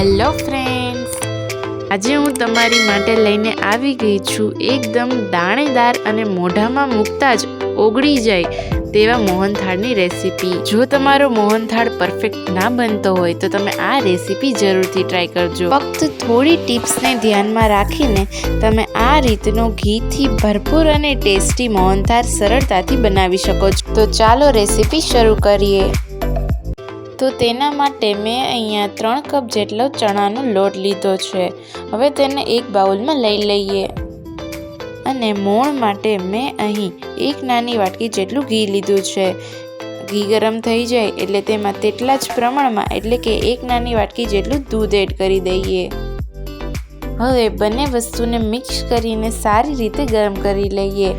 Hello friends, આજે હું તમારી માટે લઈને આવી ગઈ છું એકદમ દાણેદાર અને મોઢામાં મૂકતા જ ઓગળી જાય તેવા મોહનથાળની રેસીપી। જો તમારો મોહનથાળ પરફેક્ટ ના બનતો હોય તો તમે આ રેસીપી જરૂરથી ટ્રાય કરજો। ફક્ત થોડી ટિપ્સને ધ્યાનમાં રાખીને તમે આ રીતનો ઘીથી ભરપૂર અને ટેસ્ટી મોહનથાળ સરળતાથી બનાવી શકો છો। તો ચાલો રેસીપી શરૂ કરીએ। તો તેના માટે મેં અહીંયા 3 કપ જેટલો ચણાનો લોટ લીધો છે। હવે તેને એક બાઉલમાં લઈ લઈએ અને મોણ માટે મેં અહીં 1 નાની વાટકી જેટલું ઘી લીધું છે। ઘી ગરમ થઈ જાય એટલે તેમાં તેટલા જ પ્રમાણમાં એટલે કે 1 નાની વાટકી જેટલું દૂધ એડ કરી દઈએ। હવે બંને વસ્તુને મિક્સ કરીને સારી રીતે ગરમ કરી લઈએ।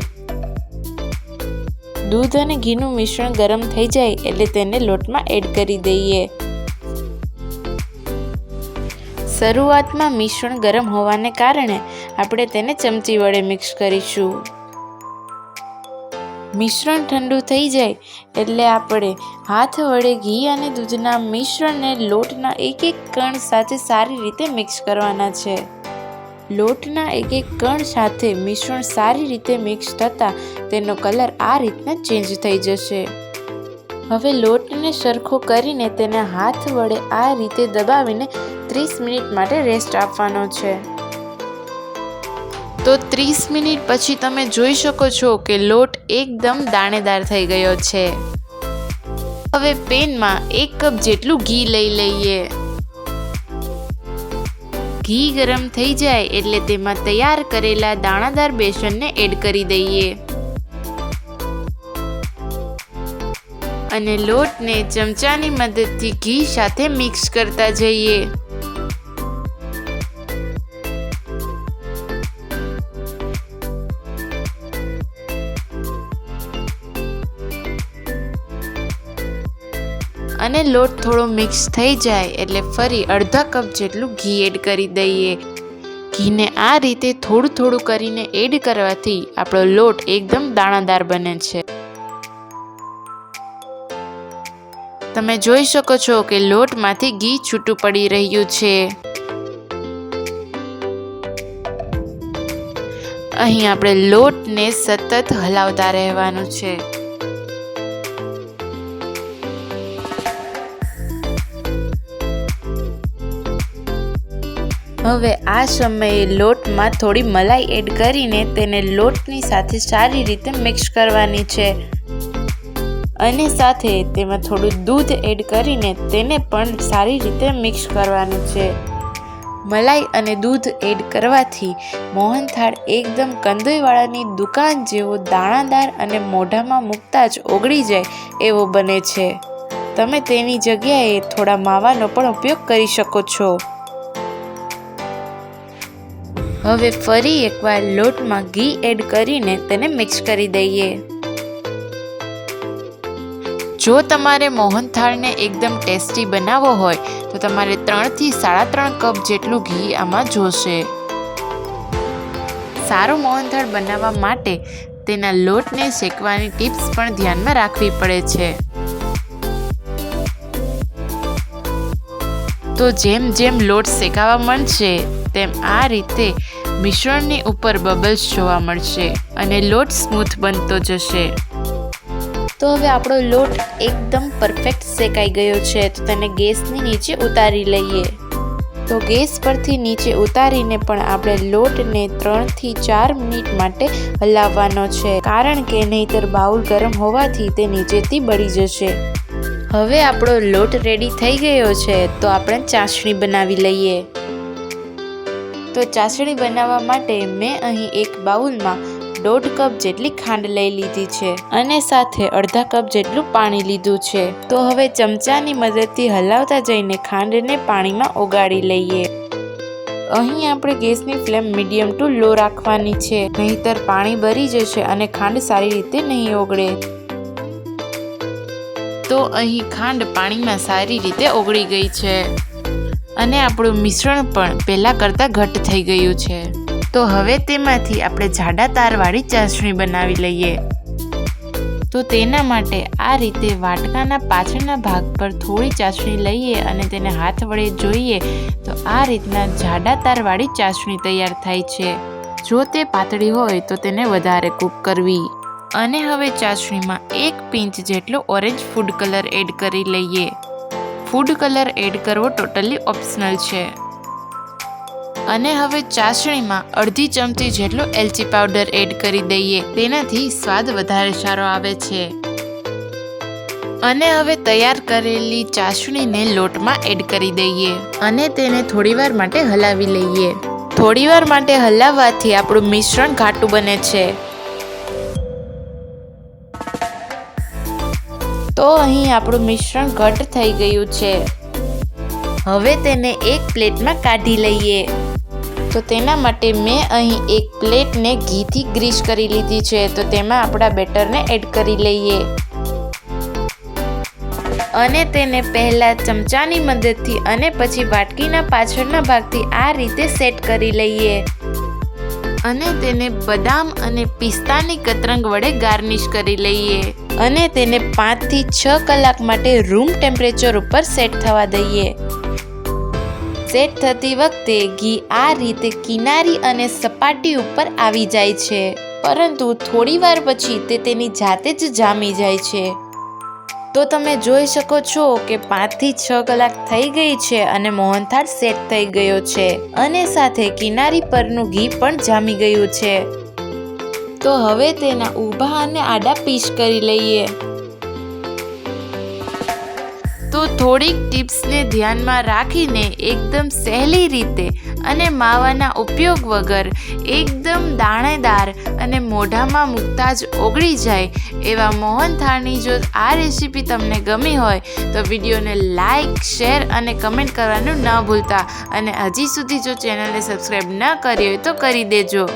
દૂધ અને ઘીનું મિશ્રણ ગરમ થઈ જાય એટલે તેને લોટમાં એડ કરી દઈએ। શરૂઆતમાં મિશ્રણ ગરમ હોવાને કારણે આપણે તેને ચમચી વડે મિક્સ કરીશું। મિશ્રણ ઠંડુ થઈ જાય એટલે આપણે હાથ વડે ઘી અને દૂધના મિશ્રણને લોટના એક કણ સાથે સારી રીતે મિક્સ કરવાના છે। લોટના એક કણ સાથે મિશ્રણ સારી રીતે મિક્સ થતાં તેનો કલર આ રીતના ચેન્જ થઈ જશે। હવે લોટને સરખો કરીને તેને હાથ વડે આ રીતે દબાવીને 30 મિનિટ માટે રેસ્ટ આપવાનો છે। તો 30 મિનિટ પછી તમે જોઈ શકો છો કે લોટ એકદમ દાણેદાર થઈ ગયો છે। હવે પેનમાં 1 કપ જેટલું ઘી લઈ લઈએ। ઘી ગરમ થઈ જાય એટલે તેમાં તૈયાર કરેલા દાણાદાર બેસનને એડ કરી દઈએ અને લોટને ચમચાની મદદથી ઘી સાથે મિક્સ કરતા જઈએ। અને લોટ થોડો મિક્સ થઈ જાય એટલે ફરી અડધા કપ જેટલું ઘી એડ કરી દઈએ। ઘીને આ રીતે થોડું થોડું કરીને એડ કરવાથી આપણો લોટ એકદમ દાણાદાર બને છે। તમે જોઈ શકો છો કે લોટમાંથી ઘી છૂટું પડી રહ્યું છે। અહીં આપણે લોટને સતત હલાવતા રહેવાનું છે। હવે આ સમયે લોટમાં થોડી મલાઈ એડ કરીને તેને લોટની સાથે સારી રીતે મિક્સ કરવાની છે અને સાથે તેમાં થોડું દૂધ એડ કરીને તેને પણ સારી રીતે મિક્સ કરવાનું છે। મલાઈ અને દૂધ એડ કરવાથી મોહનથાળ એકદમ કંદોઈવાળાની દુકાન જેવો દાણાદાર અને મોઢામાં મૂકતા જ ઓગળી જાય એવો બને છે। તમે તેની જગ્યાએ થોડા માવાનો પણ ઉપયોગ કરી શકો છો। હવે ફરી એકવાર લોટમાં ઘી એડ કરીને તેને મિક્સ કરી દઈએ। જો તમારે મોહનથાળને એકદમ ટેસ્ટી બનાવવો હોય તો તમારે 3 થી 3.5 કપ જેટલું ઘી આમાં જોશે। સારો મોહનથાળ બનાવવા માટે તેના લોટને શેકવાની ટિપ્સ પણ ધ્યાનમાં રાખવી પડે છે। તો જેમ જેમ લોટ શેકાવા માંડશે તેમ આ રીતે મિશ્રણની ઉપર બબલ્સ જોવા મળશે અને લોટ સ્મૂથ બનતો જશે। તો હવે આપણો લોટ એકદમ પરફેક્ટ શેકાઈ ગયો છે તો તેને ગેસની નીચે ઉતારી લઈએ। તો ગેસ પરથી નીચે ઉતારીને પણ આપણે લોટને 3 થી 4 મિનિટ માટે હલાવવાનો છે કારણ કે નહીંતર બાઉલ ગરમ હોવાથી તે નીચેથી બળી જશે। હવે આપણો લોટ રેડી થઈ ગયો છે તો આપણે ચાસણી બનાવી લઈએ। તો ચાસણી બનાવવા માટે મેં અહીં એક બાઉલમાં 1.5 કપ જેટલી ખાંડ લઈ લીધી છે અને સાથે અડધા કપ જેટલું પાણી લીધું છે। તો હવે ચમચાની મદદથી હલાવતા જઈને ખાંડને પાણીમાં ઓગાળી લઈએ। અહીં આપણે ગેસની ફ્લેમ મીડિયમ ટુ લો રાખવાની છે નહીંતર પાણી બળી જશે અને ખાંડ સારી રીતે નહીં ઓગળે। તો અહીં ખાંડ પાણીમાં સારી રીતે ઓગળી ગઈ છે અને આપણું મિશ્રણ પણ પહેલાં કરતાં ઘટ થઈ ગયું છે। તો હવે તેમાંથી આપણે જાડા તારવાળી ચાસણી બનાવી લઈએ। તો તેના માટે આ રીતે વાટકાના પાછળના ભાગ પર થોડી ચાસણી લઈએ અને તેને હાથ વડે જોઈએ તો આ રીતના જાડા તારવાળી ચાસણી તૈયાર થાય છે. જો તે પાતળી હોય તો તેને વધારે કૂક કરવી. અને હવે ચાસણીમાં 1 પિંચ જેટલો ઓરેન્જ ફૂડ કલર એડ કરી લઈએ. ફૂડ કલર એડ કરવો ટોટલી ઓપ્શનલ છે. અને હવે ચાસણીમાં અડધી ચમચી જેટલો એલચી પાવડર એડ કરી દઈએ. તેનાથી સ્વાદ વધારે સારો આવે છે. અને હવે તૈયાર કરેલી ચાસણીને લોટમાં એડ કરી દઈએ અને તેને થોડીવાર માટે હલાવી લઈએ. થોડીવાર માટે હલાવવાથી આપણું મિશ્રણ ઘાટું બને છે. તો અહીં આપણું મિશ્રણ ઘટ થઈ ગયું છે. હવે તેને એક પ્લેટમાં કાઢી લઈએ. તો તેના માટે મેં અહીં એક પ્લેટને ઘીથી ગ્રીસ કરી લીધી છે. તો તેમાં આપણા બેટરને એડ કરી લઈએ અને તેને પહેલા ચમચાની મદદથી અને પછી વાટકીના પાછળના ભાગથી આ રીતે સેટ કરી લઈએ અને તેને બદામ અને પિસ્તાની કતરંગ વડે ગાર્નિશ કરી લઈએ અને તેને 5 થી 6 કલાક માટે રૂમ ટેમ્પરેચર ઉપર સેટ થવા દઈએ. સેટ થતી વખતે ઘી આ રીતે કિનારી અને સપાટી ઉપર આવી જાય છે, પરંતુ થોડી વાર પછી તે તેની જાતે જ જામી જાય છે. તો તમે જોઈ શકો છો કે 5 થી 6 કલાક થઈ ગઈ છે અને મોહનથાળ સેટ થઈ ગયો છે અને સાથે કિનારી પરનું ઘી પણ જામી ગયું છે. તો હવે તેના ઊભા અને આડા પીસ કરી લઈએ. તો થોડીક ટિપ્સને ધ્યાનમાં રાખીને એકદમ સહેલી રીતે અને માવાના ઉપયોગ વગર એકદમ દાણેદાર અને મોઢામાં મૂકતા જ ઓગળી જાય એવા મોહનથાળની જો આ રેસીપી તમને ગમી હોય તો વિડીયોને લાઇક, શેર અને કમેન્ટ કરવાનું ન ભૂલતા અને હજી સુધી જો ચેનલને સબસ્ક્રાઈબ ન કરી હોય તો કરી દેજો.